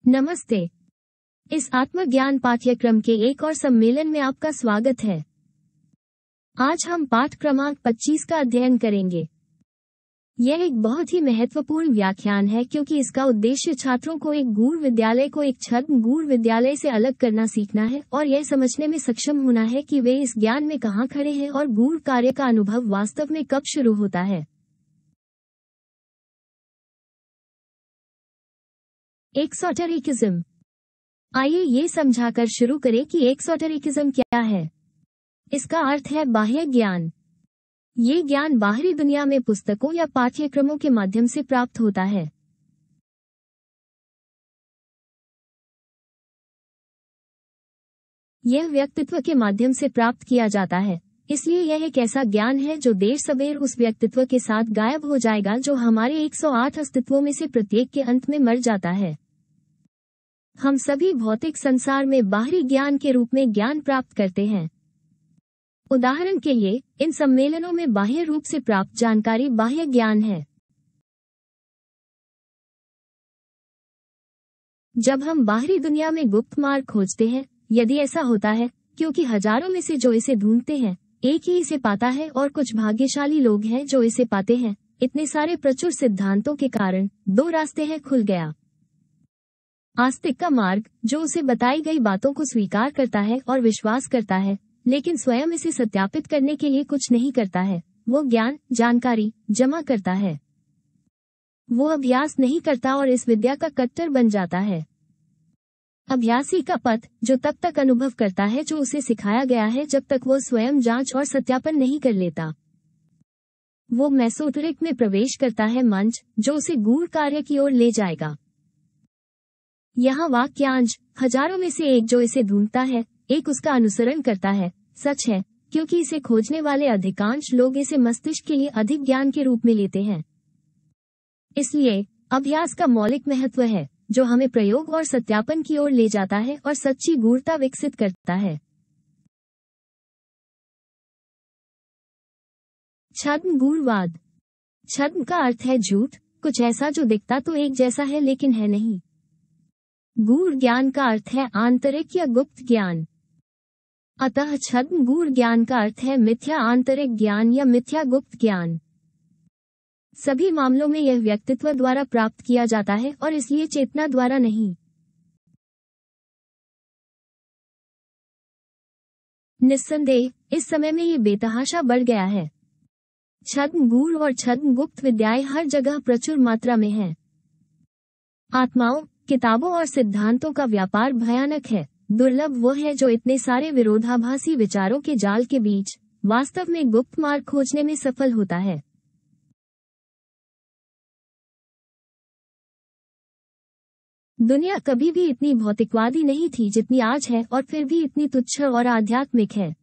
नमस्ते। इस आत्मज्ञान पाठ्यक्रम के एक और सम्मेलन में आपका स्वागत है। आज हम पाठ क्रमांक 25 का अध्ययन करेंगे। यह एक बहुत ही महत्वपूर्ण व्याख्यान है क्योंकि इसका उद्देश्य छात्रों को एक गूढ़ विद्यालय को एक छद्म गूढ़ विद्यालय से अलग करना सीखना है और यह समझने में सक्षम होना है कि वे इस ज्ञान में कहाँ खड़े हैं और गूढ़ कार्य का अनुभव वास्तव में कब शुरू होता है। एक्सोटेरिकिज्म। आइए ये समझाकर शुरू करें कि एक्सोटेरिकिज्म क्या है। इसका अर्थ है बाह्य ज्ञान। ये ज्ञान बाहरी दुनिया में पुस्तकों या पाठ्यक्रमों के माध्यम से प्राप्त होता है। यह व्यक्तित्व के माध्यम से प्राप्त किया जाता है, इसलिए यह एक ऐसा ज्ञान है जो देर सबेर उस व्यक्तित्व के साथ गायब हो जाएगा जो हमारे 108 अस्तित्वों में से प्रत्येक के अंत में मर जाता है। हम सभी भौतिक संसार में बाहरी ज्ञान के रूप में ज्ञान प्राप्त करते हैं। उदाहरण के लिए, इन सम्मेलनों में बाह्य रूप से प्राप्त जानकारी बाह्य ज्ञान है। जब हम बाहरी दुनिया में गुप्त मार्ग खोजते हैं, यदि ऐसा होता है, क्योंकि हजारों में से जो इसे ढूंढते हैं, एक ही इसे पाता है और कुछ भाग्यशाली लोग हैं जो इसे पाते हैं, इतने सारे प्रचुर सिद्धांतों के कारण 2 रास्ते हैं खुल गया। आस्तिक का मार्ग, जो उसे बताई गई बातों को स्वीकार करता है और विश्वास करता है, लेकिन स्वयं इसे सत्यापित करने के लिए कुछ नहीं करता है। वो ज्ञान, जानकारी जमा करता है। वो अभ्यास नहीं करता और इस विद्या का कट्टर बन जाता है। अभ्यासी का पथ, जो तब तक अनुभव करता है जो उसे सिखाया गया है जब तक वो स्वयं जांच और सत्यापन नहीं कर लेता। वो मेसोटेरिक में प्रवेश करता है, मंच जो उसे गूढ़ कार्य की ओर ले जाएगा। यहाँ वाक्यांश, हजारों में से एक जो इसे ढूंढता है, एक उसका अनुसरण करता है, सच है, क्योंकि इसे खोजने वाले अधिकांश लोग इसे मस्तिष्क के लिए अधिक ज्ञान के रूप में लेते हैं। इसलिए अभ्यास का मौलिक महत्व है, जो हमें प्रयोग और सत्यापन की ओर ले जाता है और सच्ची गूढ़ता विकसित करता है। छद्म गूढ़वाद। छद्म का अर्थ है झूठ, कुछ ऐसा जो दिखता तो एक जैसा है लेकिन है नहीं। गूढ़ ज्ञान का अर्थ है आंतरिक या गुप्त ज्ञान। अतः छद्म गूढ़ ज्ञान का अर्थ है मिथ्या आंतरिक ज्ञान या मिथ्या गुप्त ज्ञान। सभी मामलों में यह व्यक्तित्व द्वारा प्राप्त किया जाता है और इसलिए चेतना द्वारा नहीं। निस्संदेह, इस समय में ये बेतहाशा बढ़ गया है। छद्म गूढ़ और छद्म गुप्त विद्याएं हर जगह प्रचुर मात्रा में हैं। आत्माओं, किताबों और सिद्धांतों का व्यापार भयानक है। दुर्लभ वो है जो इतने सारे विरोधाभासी विचारों के जाल के बीच वास्तव में गुप्त मार्ग खोजने में सफल होता है। दुनिया कभी भी इतनी भौतिकवादी नहीं थी जितनी आज है और फिर भी इतनी तुच्छ और आध्यात्मिक है।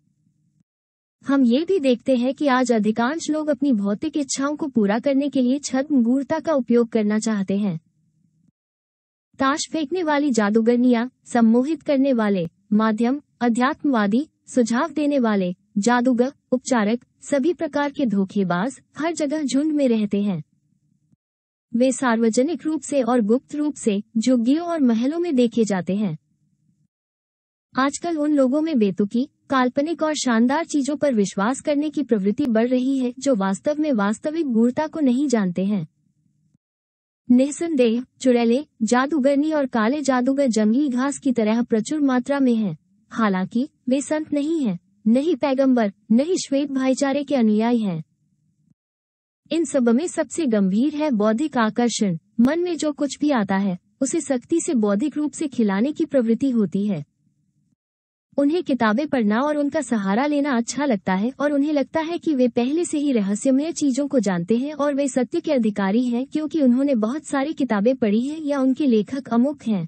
हम ये भी देखते हैं कि आज अधिकांश लोग अपनी भौतिक इच्छाओं को पूरा करने के लिए छद्म गूढ़ता का उपयोग करना चाहते हैं। ताश फेंकने वाली जादूगरनियां, सम्मोहित करने वाले माध्यम, अध्यात्मवादी, सुझाव देने वाले जादूगर, उपचारक, सभी प्रकार के धोखेबाज हर जगह झुंड में रहते हैं। वे सार्वजनिक रूप से और गुप्त रूप से झुग्गियों और महलों में देखे जाते हैं। आजकल उन लोगों में बेतुकी, काल्पनिक और शानदार चीजों पर विश्वास करने की प्रवृत्ति बढ़ रही है जो वास्तव में वास्तविक गूढ़ता को नहीं जानते हैं। निस्संदेह, चुड़ैले, जादूगरनी और काले जादूगर जंगली घास की तरह प्रचुर मात्रा में हैं। हालांकि वे संत नहीं हैं, नहीं पैगंबर, नहीं श्वेत भाईचारे के अनुयायी हैं। इन सब में सबसे गंभीर है बौद्धिक आकर्षण। मन में जो कुछ भी आता है, उसे सख्ती से बौद्धिक रूप से खिलाने की प्रवृत्ति होती है। उन्हें किताबें पढ़ना और उनका सहारा लेना अच्छा लगता है और उन्हें लगता है कि वे पहले से ही रहस्यमय चीजों को जानते हैं और वे सत्य के अधिकारी हैं क्योंकि उन्होंने बहुत सारी किताबें पढ़ी हैं या उनके लेखक अमुक हैं।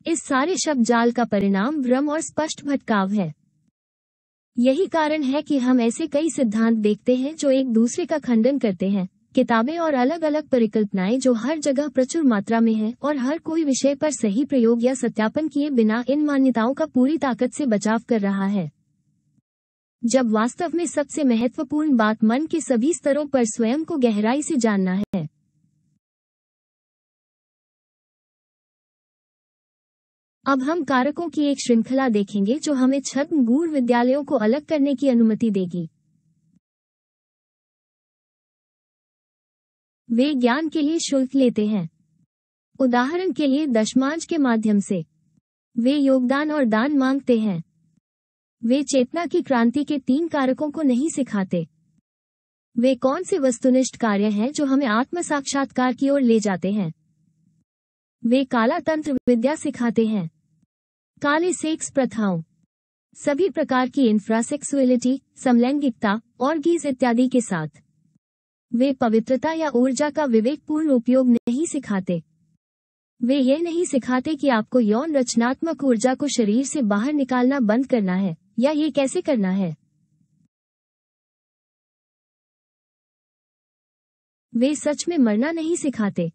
इस सारे शब्द जाल का परिणाम भ्रम और स्पष्ट भटकाव है। यही कारण है कि हम ऐसे कई सिद्धांत देखते हैं जो एक दूसरे का खंडन करते हैं, किताबें और अलग अलग परिकल्पनाएं जो हर जगह प्रचुर मात्रा में है और हर कोई विषय पर सही प्रयोग या सत्यापन किए बिना इन मान्यताओं का पूरी ताकत से बचाव कर रहा है। जब वास्तव में सबसे महत्वपूर्ण बात मन के सभी स्तरों पर स्वयं को गहराई से जानना है। अब हम कारकों की एक श्रृंखला देखेंगे जो हमें छद्म गूढ़ विद्यालयों को अलग करने की अनुमति देगी। वे ज्ञान के लिए शुल्क लेते हैं, उदाहरण के लिए दशमांश के माध्यम से। वे योगदान और दान मांगते हैं। वे चेतना की क्रांति के 3 कारकों को नहीं सिखाते। वे कौन से वस्तुनिष्ठ कार्य हैं जो हमें आत्म साक्षात्कार की ओर ले जाते हैं? वे काला तंत्र विद्या सिखाते हैं, काले सेक्स प्रथाओं, सभी प्रकार की इंफ्रासेक्सुअलिटी, समलैंगिकता, ऑर्गीज इत्यादि के साथ। वे पवित्रता या ऊर्जा का विवेकपूर्ण उपयोग नहीं सिखाते। वे यह नहीं सिखाते कि आपको यौन रचनात्मक ऊर्जा को शरीर से बाहर निकालना बंद करना है या ये कैसे करना है। वे सच में मरना नहीं सिखाते।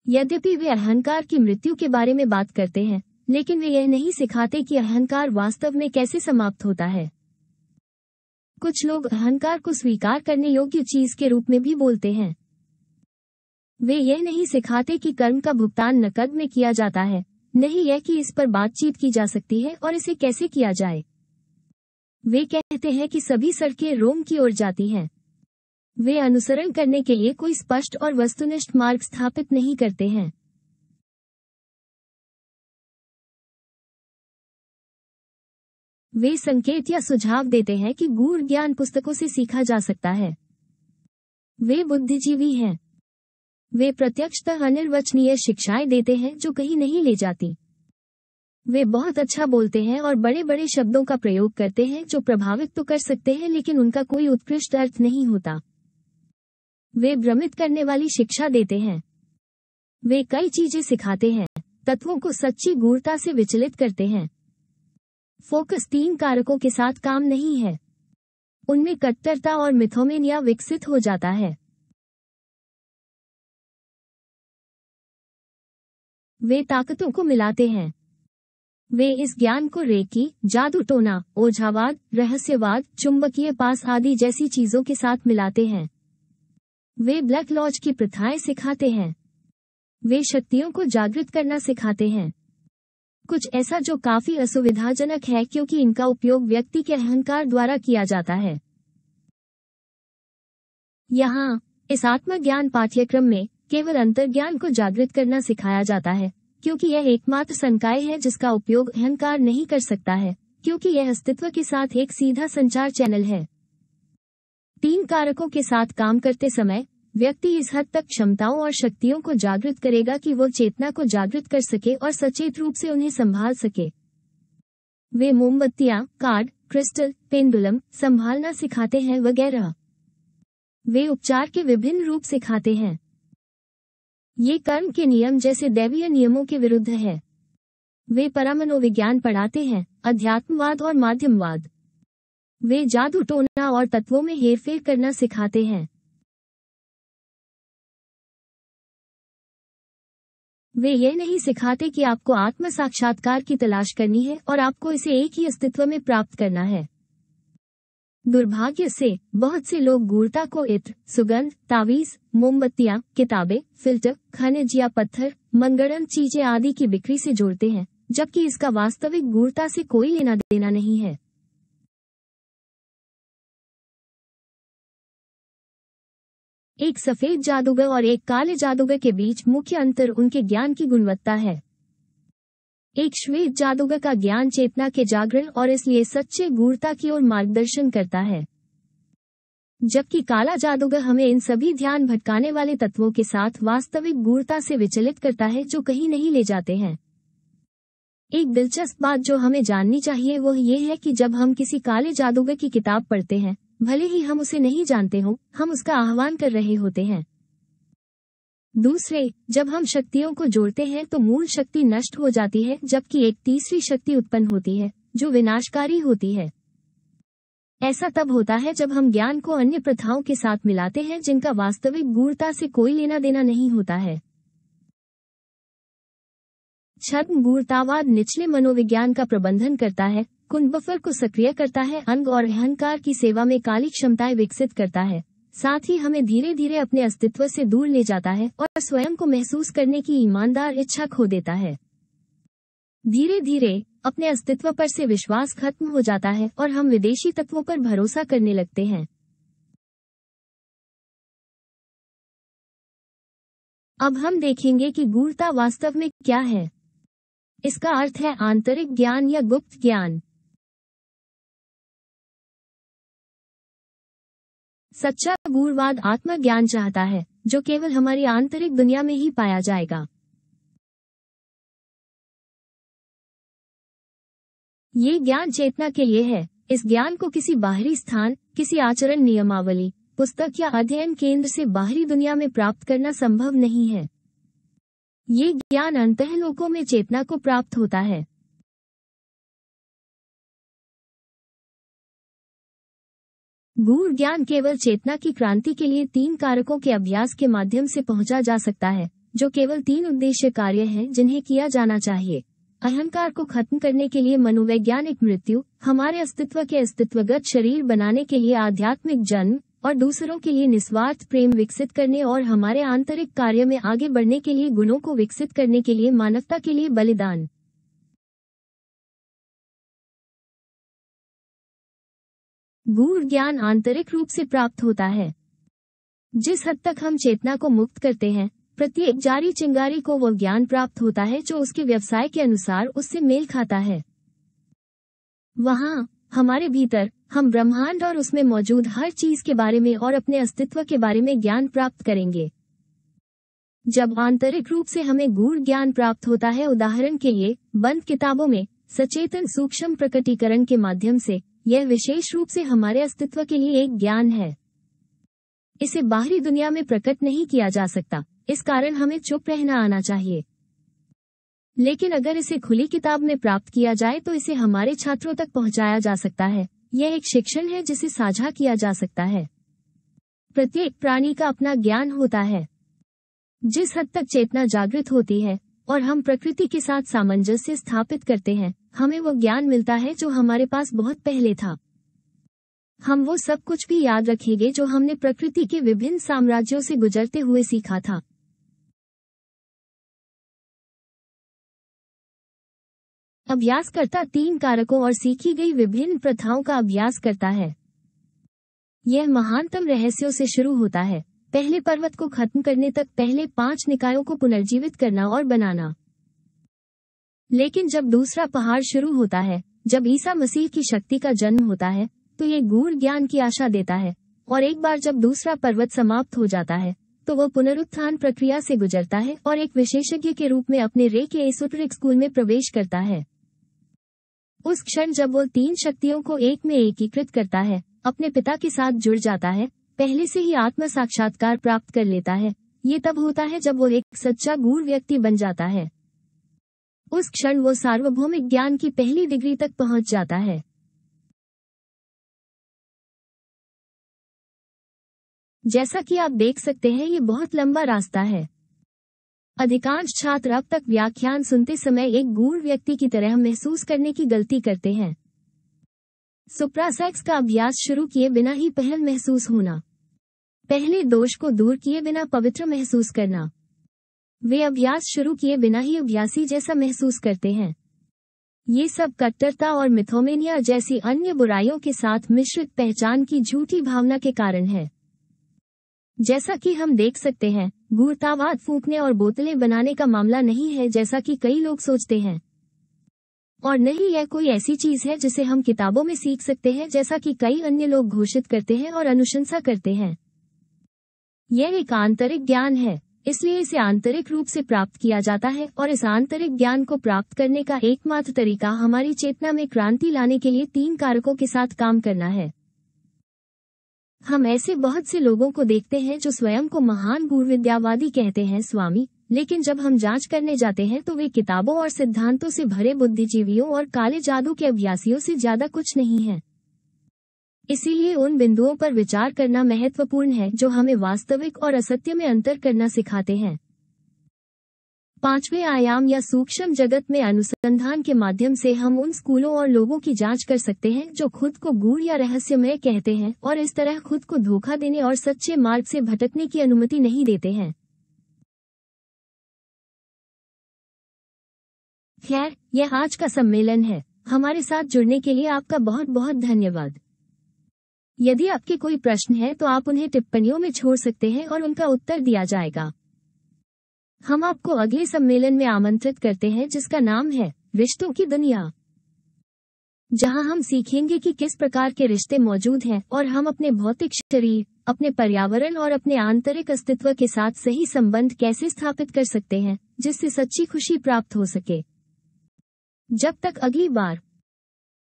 यद्यपि वे अहंकार की मृत्यु के बारे में बात करते हैं, लेकिन वे यह नहीं सिखाते कि अहंकार वास्तव में कैसे समाप्त होता है। कुछ लोग अहंकार को स्वीकार करने योग्य चीज के रूप में भी बोलते हैं। वे यह नहीं सिखाते कि कर्म का भुगतान नकद में किया जाता है, नहीं यह कि इस पर बातचीत की जा सकती है और इसे कैसे किया जाए। वे कहते हैं कि सभी सड़कें रोम की ओर जाती हैं। वे अनुसरण करने के लिए कोई स्पष्ट और वस्तुनिष्ठ मार्ग स्थापित नहीं करते हैं। वे संकेत या सुझाव देते हैं कि गूढ़ ज्ञान पुस्तकों से सीखा जा सकता है। वे बुद्धिजीवी हैं। वे प्रत्यक्षतः अनिर्वचनीय शिक्षाएं देते हैं जो कहीं नहीं ले जाती। वे बहुत अच्छा बोलते हैं और बड़े बड़े शब्दों का प्रयोग करते हैं जो प्रभावित तो कर सकते हैं लेकिन उनका कोई उत्कृष्ट अर्थ नहीं होता। वे भ्रमित करने वाली शिक्षा देते हैं। वे कई चीजें सिखाते हैं, तत्वों को सच्ची गूढ़ता से विचलित करते हैं। फोकस 3 कारकों के साथ काम नहीं है। उनमें कट्टरता और मिथोमेनिया विकसित हो जाता है। वे ताकतों को मिलाते हैं। वे इस ज्ञान को रेकी, जादू टोना, ओझावाद, रहस्यवाद, चुंबकीय पास आदि जैसी चीजों के साथ मिलाते हैं। वे ब्लैक लॉज की प्रथाएं सिखाते हैं। वे शक्तियों को जागृत करना सिखाते हैं, कुछ ऐसा जो काफी असुविधाजनक है क्योंकि इनका उपयोग व्यक्ति के अहंकार द्वारा किया जाता है। यहाँ इस आत्मज्ञान पाठ्यक्रम में केवल अंतर्ज्ञान को जागृत करना सिखाया जाता है, क्योंकि यह एकमात्र संकाय है जिसका उपयोग अहंकार नहीं कर सकता है, क्योंकि यह अस्तित्व के साथ एक सीधा संचार चैनल है। 3 कारकों के साथ काम करते समय व्यक्ति इस हद तक क्षमताओं और शक्तियों को जागृत करेगा कि वो चेतना को जागृत कर सके और सचेत रूप से उन्हें संभाल सके। वे मोमबत्तियां, कार्ड, क्रिस्टल, पेंडुलम संभालना सिखाते हैं वगैरह। वे उपचार के विभिन्न रूप सिखाते हैं। ये कर्म के नियम जैसे दैवीय नियमों के विरुद्ध है। वे परामनोविज्ञान पढ़ाते हैं, अध्यात्मवाद और माध्यमवाद। वे जादू टोना और तत्वों में हेरफेर करना सिखाते हैं। वे यह नहीं सिखाते कि आपको आत्म साक्षात्कार की तलाश करनी है और आपको इसे एक ही अस्तित्व में प्राप्त करना है। दुर्भाग्य से बहुत से लोग गूढ़ता को इत्र, सुगंध, तावीज, मोमबत्तियां, किताबें, फिल्टर, खनिज या पत्थर, मनगढ़ंत चीजें आदि की बिक्री से जोड़ते हैं, जबकि इसका वास्तविक गूढ़ता से कोई लेना देना नहीं है। एक सफेद जादूगर और एक काले जादूगर के बीच मुख्य अंतर उनके ज्ञान की गुणवत्ता है। एक श्वेत जादूगर का ज्ञान चेतना के जागरण और इसलिए सच्चे गूढ़ता की ओर मार्गदर्शन करता है, जबकि काला जादूगर हमें इन सभी ध्यान भटकाने वाले तत्वों के साथ वास्तविक गूढ़ता से विचलित करता है जो कहीं नहीं ले जाते हैं। एक दिलचस्प बात जो हमें जाननी चाहिए वह यह है कि जब हम किसी काले जादूगर की किताब पढ़ते हैं, भले ही हम उसे नहीं जानते हो, हम उसका आह्वान कर रहे होते हैं। दूसरे, जब हम शक्तियों को जोड़ते हैं तो मूल शक्ति नष्ट हो जाती है, जबकि एक तीसरी शक्ति उत्पन्न होती है जो विनाशकारी होती है। ऐसा तब होता है जब हम ज्ञान को अन्य प्रथाओं के साथ मिलाते हैं जिनका वास्तविक गूढ़ता से कोई लेना देना नहीं होता है। छद्म गूढ़तावाद निचले मनोविज्ञान का प्रबंधन करता है, कुंडबफर को सक्रिय करता है, अंग और अहंकार की सेवा में काली क्षमताएं विकसित करता है, साथ ही हमें धीरे धीरे अपने अस्तित्व से दूर ले जाता है और स्वयं को महसूस करने की ईमानदार इच्छा खो देता है। धीरे धीरे अपने अस्तित्व पर से विश्वास खत्म हो जाता है और हम विदेशी तत्वों पर भरोसा करने लगते हैं। अब हम देखेंगे कि गूढ़ता वास्तव में क्या है। इसका अर्थ है आंतरिक ज्ञान या गुप्त ज्ञान। सच्चा गूढ़वाद आत्मज्ञान चाहता है, जो केवल हमारी आंतरिक दुनिया में ही पाया जाएगा। ये ज्ञान चेतना के लिए है। इस ज्ञान को किसी बाहरी स्थान, किसी आचरण नियमावली, पुस्तक या अध्ययन केंद्र से बाहरी दुनिया में प्राप्त करना संभव नहीं है। ये ज्ञान अंतःलोकों में चेतना को प्राप्त होता है। गूढ़ ज्ञान केवल चेतना की क्रांति के लिए 3 कारकों के अभ्यास के माध्यम से पहुंचा जा सकता है, जो केवल 3 उद्देश्य कार्य हैं जिन्हें किया जाना चाहिए। अहंकार को खत्म करने के लिए मनोवैज्ञानिक मृत्यु, हमारे अस्तित्व के अस्तित्वगत शरीर बनाने के लिए आध्यात्मिक जन्म, और दूसरों के लिए निस्वार्थ प्रेम विकसित करने और हमारे आंतरिक कार्य में आगे बढ़ने के लिए गुणों को विकसित करने के लिए मानवता के लिए बलिदान। गूढ़ ज्ञान आंतरिक रूप से प्राप्त होता है। जिस हद तक हम चेतना को मुक्त करते हैं, प्रत्येक जारी चिंगारी को वो ज्ञान प्राप्त होता है जो उसके व्यवसाय के अनुसार उससे मेल खाता है। वहाँ हमारे भीतर हम ब्रह्मांड और उसमें मौजूद हर चीज के बारे में और अपने अस्तित्व के बारे में ज्ञान प्राप्त करेंगे। जब आंतरिक रूप से हमें गूढ़ ज्ञान प्राप्त होता है, उदाहरण के लिए बंद किताबों में सचेतन सूक्ष्म प्रकटीकरण के माध्यम से, यह विशेष रूप से हमारे अस्तित्व के लिए एक ज्ञान है। इसे बाहरी दुनिया में प्रकट नहीं किया जा सकता, इस कारण हमें चुप रहना आना चाहिए। लेकिन अगर इसे खुली किताब में प्राप्त किया जाए तो इसे हमारे छात्रों तक पहुंचाया जा सकता है। यह एक शिक्षण है जिसे साझा किया जा सकता है। प्रत्येक प्राणी का अपना ज्ञान होता है। जिस हद तक चेतना जागृत होती है और हम प्रकृति के साथ सामंजस्य स्थापित करते हैं, हमें वो ज्ञान मिलता है जो हमारे पास बहुत पहले था। हम वो सब कुछ भी याद रखेंगे जो हमने प्रकृति के विभिन्न साम्राज्यों से गुजरते हुए सीखा था। अभ्यासकर्ता 3 कारकों और सीखी गई विभिन्न प्रथाओं का अभ्यास करता है। यह महानतम रहस्यों से शुरू होता है, पहले पर्वत को खत्म करने तक पहले 5 निकायों को पुनर्जीवित करना और बनाना। लेकिन जब दूसरा पहाड़ शुरू होता है, जब ईसा मसीह की शक्ति का जन्म होता है, तो ये गूढ़ ज्ञान की आशा देता है। और एक बार जब दूसरा पर्वत समाप्त हो जाता है, तो वह पुनरुत्थान प्रक्रिया से गुजरता है और एक विशेषज्ञ के रूप में अपने रे के एसोटेरिक स्कूल में प्रवेश करता है। उस क्षण जब वो 3 शक्तियों को एक में एकीकृत करता है, अपने पिता के साथ जुड़ जाता है, पहले से ही आत्म साक्षात्कार प्राप्त कर लेता है। ये तब होता है जब वो एक सच्चा गूढ़ व्यक्ति बन जाता है। उस क्षण वो सार्वभौमिक ज्ञान की पहली डिग्री तक पहुंच जाता है। जैसा कि आप देख सकते हैं, ये बहुत लंबा रास्ता है। अधिकांश छात्र अब तक व्याख्यान सुनते समय एक गूढ़ व्यक्ति की तरह महसूस करने की गलती करते हैं। सुप्रासेक्स का अभ्यास शुरू किए बिना ही पहल महसूस होना, पहले दोष को दूर किए बिना पवित्र महसूस करना, वे अभ्यास शुरू किए बिना ही अभ्यासी जैसा महसूस करते हैं। ये सब कट्टरता और मिथोमेनिया जैसी अन्य बुराइयों के साथ मिश्रित पहचान की झूठी भावना के कारण है। जैसा कि हम देख सकते हैं, गूढ़तावाद फूंकने और बोतलें बनाने का मामला नहीं है जैसा कि कई लोग सोचते हैं, और नहीं यह कोई ऐसी चीज है जिसे हम किताबों में सीख सकते हैं जैसा कि कई अन्य लोग घोषित करते हैं और अनुशंसा करते हैं। यह एक आंतरिक ज्ञान है, इसलिए इसे आंतरिक रूप से प्राप्त किया जाता है, और इस आंतरिक ज्ञान को प्राप्त करने का एकमात्र तरीका हमारी चेतना में क्रांति लाने के लिए 3 कारकों के साथ काम करना है। हम ऐसे बहुत से लोगों को देखते हैं जो स्वयं को महान गूढ़विद्यावादी कहते हैं, स्वामी, लेकिन जब हम जांच करने जाते हैं तो वे किताबों और सिद्धांतों से भरे बुद्धिजीवियों और काले जादू के अभ्यासियों से ज्यादा कुछ नहीं है। इसीलिए उन बिंदुओं पर विचार करना महत्वपूर्ण है जो हमें वास्तविक और असत्य में अंतर करना सिखाते हैं। 5वें आयाम या सूक्ष्म जगत में अनुसंधान के माध्यम से हम उन स्कूलों और लोगों की जांच कर सकते हैं जो खुद को गूढ़ या रहस्यमय कहते हैं और इस तरह खुद को धोखा देने और सच्चे मार्ग से भटकने की अनुमति नहीं देते हैं। खैर, यह आज का सम्मेलन है। हमारे साथ जुड़ने के लिए आपका बहुत बहुत धन्यवाद। यदि आपके कोई प्रश्न है तो आप उन्हें टिप्पणियों में छोड़ सकते हैं और उनका उत्तर दिया जाएगा। हम आपको अगले सम्मेलन में आमंत्रित करते हैं जिसका नाम है रिश्तों की दुनिया, जहां हम सीखेंगे कि किस प्रकार के रिश्ते मौजूद हैं और हम अपने भौतिक शरीर, अपने पर्यावरण और अपने आंतरिक अस्तित्व के साथ सही संबंध कैसे स्थापित कर सकते हैं जिससे सच्ची खुशी प्राप्त हो सके। जब तक अगली बार